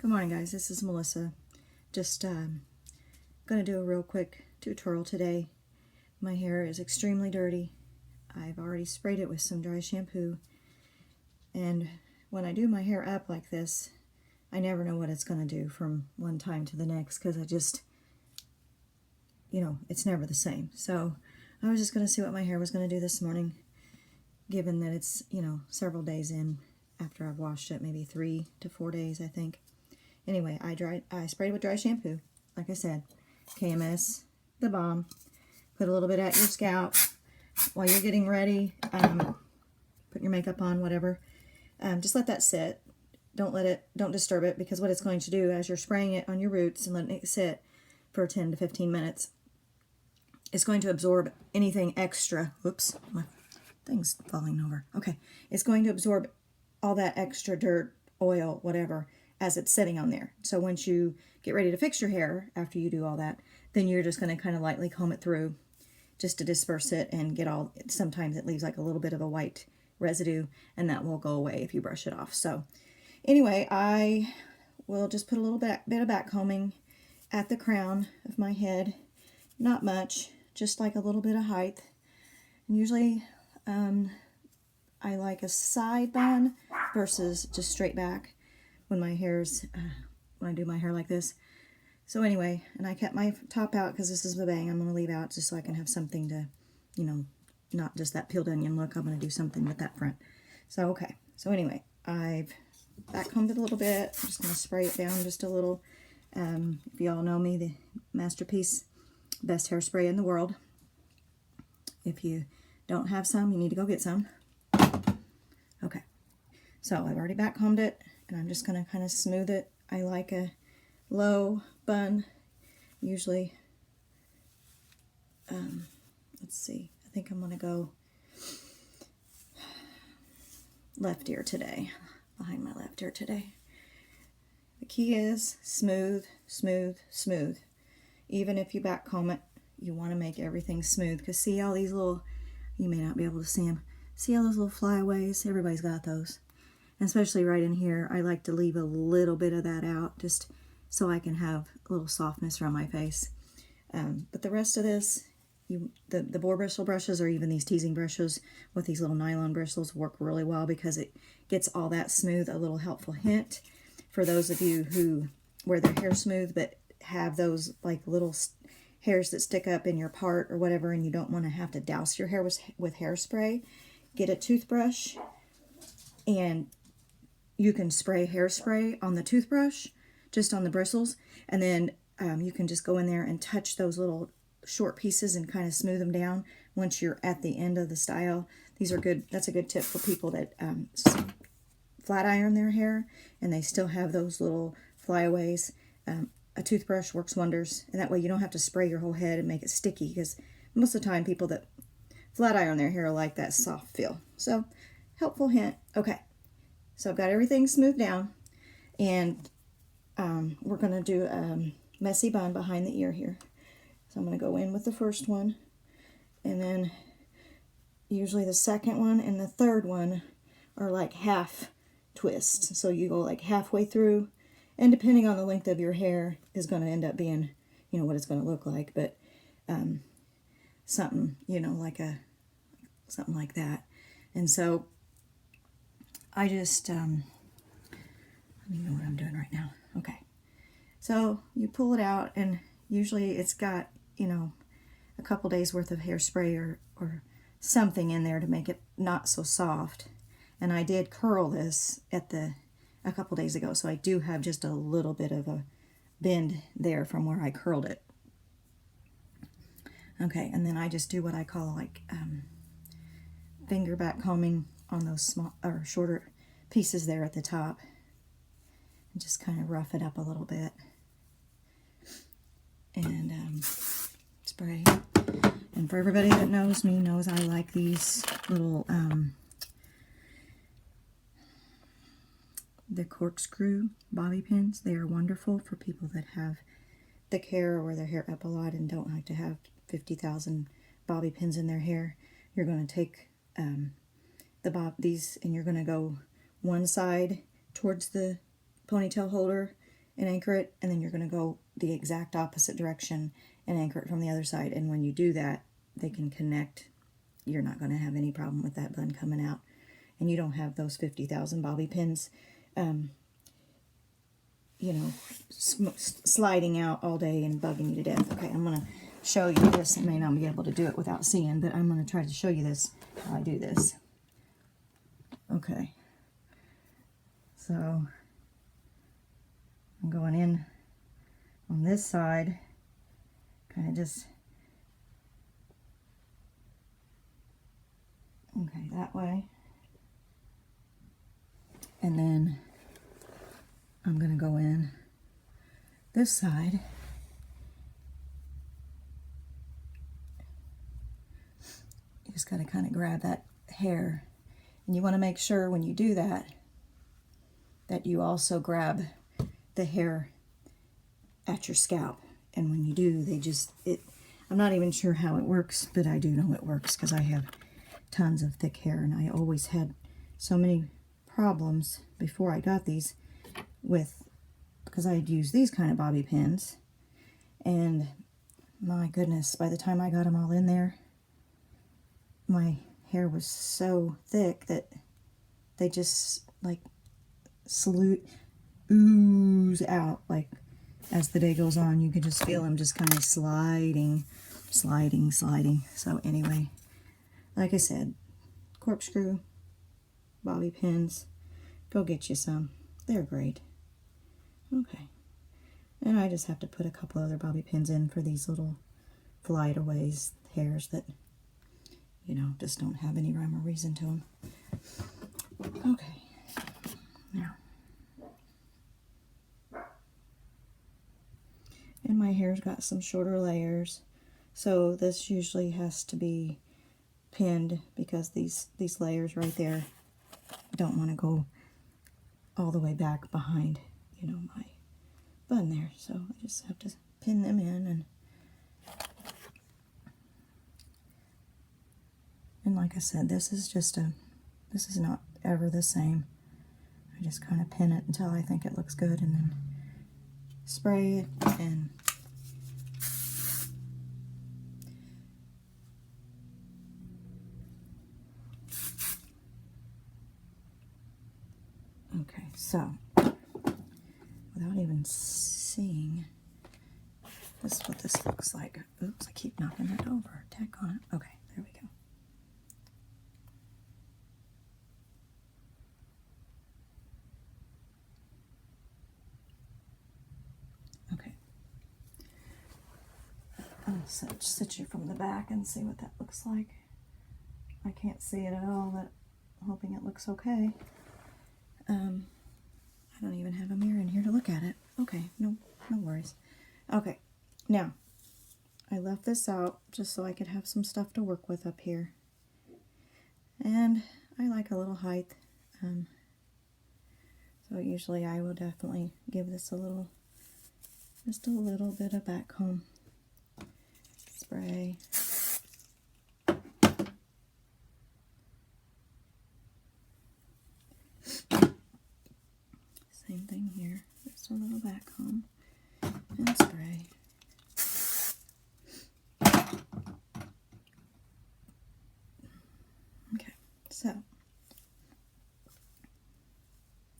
Good morning, guys. This is Melissa. Just going to do a real quick tutorial today. My hair is extremely dirty. I've already sprayed it with some dry shampoo. And when I do my hair up like this, I never know what it's going to do from one time to the next because I just, it's never the same. So I was just going to see what my hair was going to do this morning, given that it's, several days in after I've washed it, maybe 3 to 4 days, I think. Anyway, I sprayed it with dry shampoo, like I said. KMS, the bomb. Put a little bit at your scalp while you're getting ready. Put your makeup on, whatever. Just let that sit. Don't disturb it, because what it's going to do as you're spraying it on your roots and letting it sit for 10 to 15 minutes, it's going to absorb anything extra. Whoops, my thing's falling over. Okay, it's going to absorb all that extra dirt, oil, whatever, as it's sitting on there. So once you get ready to fix your hair, after you do all that, then you're just going to kind of lightly comb it through just to disperse it and get all, sometimes it leaves like a little bit of a white residue, and that will go away if you brush it off. So anyway, I will just put a little bit of back combing at the crown of my head. Not much, just like a little bit of height. And usually I like a side bun versus just straight back when my hair's, when I do my hair like this. So anyway, and I kept my top out because this is the bang I'm going to leave out just so I can have something to, not just that peeled onion look. I'm going to do something with that front. So, okay. So anyway, I've back combed it a little bit. I'm just going to spray it down just a little. If you all know me, the Masterpiece, best hairspray in the world. If you don't have some, you need to go get some. Okay. So I've already back combed it, and I'm just going to kind of smooth it. I like a low bun, usually. Let's see. I think I'm going to go left ear today, behind my left ear today. The key is smooth, smooth, smooth. Even if you back comb it, you want to make everything smooth, because see all these little, you may not be able to see them, see all those little flyaways? Everybody's got those. And especially right in here, I like to leave a little bit of that out just so I can have a little softness around my face. But the rest of this, the boar bristle brushes, or even these teasing brushes with these little nylon bristles, work really well because it gets all that smooth. A little helpful hint for those of you who wear their hair smooth but have those like little hairs that stick up in your part or whatever, and you don't want to have to douse your hair with hairspray. Get a toothbrush, and you can spray hairspray on the toothbrush, just on the bristles, and then you can just go in there and touch those little short pieces and kind of smooth them down once you're at the end of the style. These are good. That's a good tip for people that flat iron their hair and they still have those little flyaways. A toothbrush works wonders, and that way you don't have to spray your whole head and make it sticky, because most of the time people that flat iron their hair like that soft feel. So, helpful hint. Okay, so I've got everything smoothed down, and we're going to do a messy bun behind the ear here. So I'm going to go in with the first one, and then usually the second one and the third one are like half twists. So you go like halfway through, and depending on the length of your hair is going to end up being, what it's going to look like. But something, something like that. And so I just, let me know what I'm doing right now. Okay. So you pull it out, and usually it's got, a couple days worth of hairspray or something in there to make it not so soft. And I did curl this a couple days ago, so I do have just a little bit of a bend there from where I curled it. Okay, and then I just do what I call like finger back combing on those small or shorter pieces there at the top, and just kind of rough it up a little bit, and spray. And for everybody that knows me knows I like these little the corkscrew bobby pins. They are wonderful for people that have thick hair or wear their hair up a lot and don't like to have 50,000 bobby pins in their hair. You're going to take these, and you're going to go one side towards the ponytail holder and anchor it, and then you're going to go the exact opposite direction and anchor it from the other side. And when you do that, they can connect. You're not going to have any problem with that bun coming out. And you don't have those 50,000 bobby pins, sliding out all day and bugging you to death. Okay, I'm going to show you this. I may not be able to do it without seeing, but I'm going to try to show you this, how I do this. Okay. So I'm going in on this side, kind of just, okay, that way. And then I'm going to go in this side. You just got to kind of grab that hair. And you want to make sure when you do that, that you also grab the hair at your scalp. And when you do, I'm not even sure how it works, but I do know it works because I have tons of thick hair, and I always had so many problems before I got these because I had used these kind of bobby pins, and my goodness, by the time I got them all in there, my hair was so thick that they just like ooze out. Like as the day goes on, you can just feel them just kind of sliding. So anyway, like I said, corkscrew, bobby pins, go get you some. They're great. Okay. And I just have to put a couple other bobby pins in for these little fly-it-aways hairs that, just don't have any rhyme or reason to them. Okay. Now. And my hair's got some shorter layers, so this usually has to be pinned because these layers right there don't want to go all the way back behind, my bun there. So I just have to pin them in, and like I said, this is not ever the same. I just kind of pin it until I think it looks good, and then spray it, and okay, so without even seeing, this is what this looks like. Oops, I keep knocking it over. Tack on it. Okay, there we go. Okay. I'll sit you from the back and see what that looks like. I can't see it at all, but I'm hoping it looks okay. I don't even have a mirror in here to look at it. Okay, no worries. Okay, now, I left this out just so I could have some stuff to work with up here. And I like a little height. So usually I will definitely give this just a little bit of back comb spray. Same thing here, just a little back comb and spray. Okay, so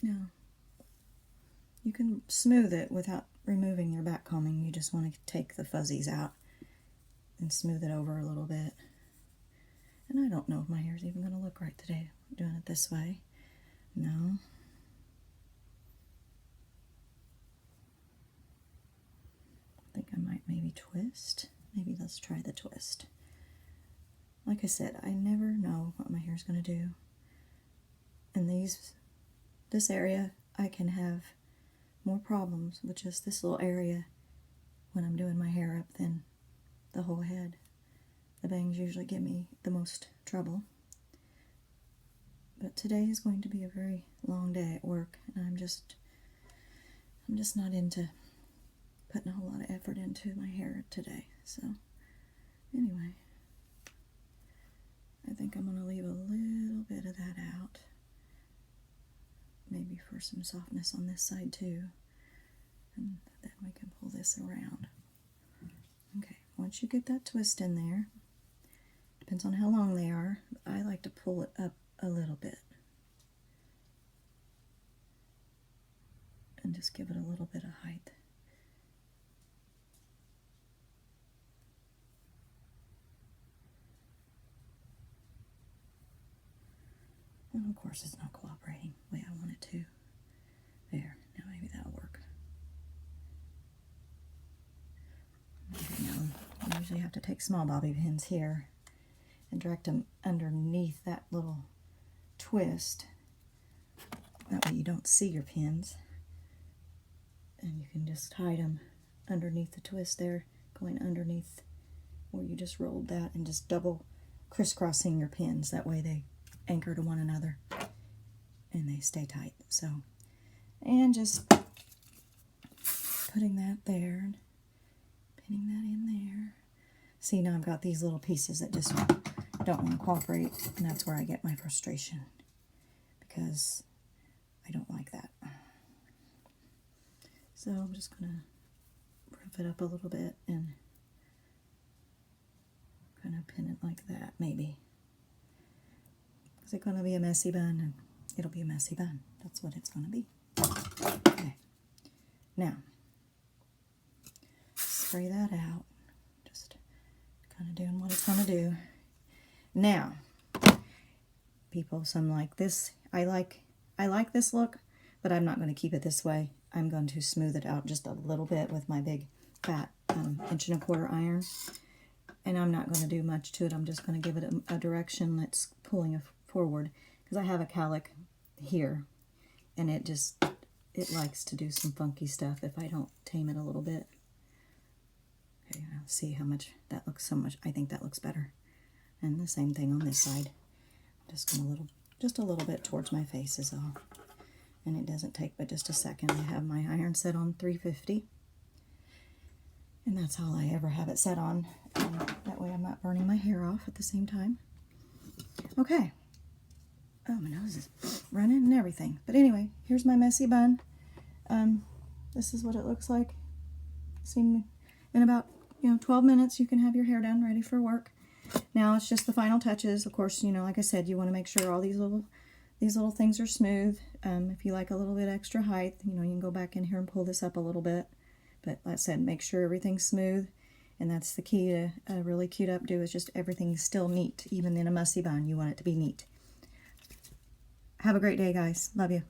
now you can smooth it without removing your back combing. You just want to take the fuzzies out and smooth it over a little bit. And I don't know if my hair's even going to look right today doing it this way. No. I think I might maybe twist. Maybe let's try the twist. Like I said, I never know what my hair's going to do. In this area, I can have more problems with just this little area when I'm doing my hair up than the whole head. The bangs usually give me the most trouble. But today is going to be a very long day at work, and I'm just not into putting a whole lot of effort into my hair today. So anyway, I think I'm going to leave a little bit of that out. Maybe for some softness on this side too. And then we can pull this around. Okay, once you get that twist in there, depends on how long they are, I like to pull it up a little bit. And just give it a little bit of height. And of course it's not cooperating the way I want it to. There, now maybe that'll work. Okay, now I usually have to take small bobby pins here and direct them underneath that little twist. That way you don't see your pins. And you can just hide them underneath the twist there, going underneath where you just rolled that, and just double crisscrossing your pins. That way they anchor to one another and they stay tight. So, and just putting that there, pinning that in there. See, now I've got these little pieces that just don't want to cooperate, and that's where I get my frustration, because I don't like that. So I'm just going to rough it up a little bit and kind of pin it like that, maybe. Is it going to be a messy bun? And it'll be a messy bun. That's what it's going to be. Okay. Now, spray that out. Just kind of doing what it's going to do. Now, people, some like this. I like this look, but I'm not going to keep it this way. I'm going to smooth it out just a little bit with my big fat 1¼ iron. And I'm not going to do much to it. I'm just going to give it a direction that's pulling forward, because I have a cowlick here, and it likes to do some funky stuff if I don't tame it a little bit. Okay, I'll see how much that looks. I think that looks better. And the same thing on this side. I'm just going just a little bit towards my face is all. And it doesn't take but just a second. I have my iron set on 350. And that's all I ever have it set on. That way I'm not burning my hair off at the same time. Okay. Oh, my nose is running and everything. But anyway, here's my messy bun. This is what it looks like. In about 12 minutes you can have your hair done, ready for work. Now it's just the final touches. Of course, like I said, you want to make sure all these little things are smooth. If you like a little bit extra height, you can go back in here and pull this up a little bit. But like I said, make sure everything's smooth. And that's the key to a really cute updo, is just everything's still neat. Even in a messy bun, you want it to be neat. Have a great day, guys. Love you.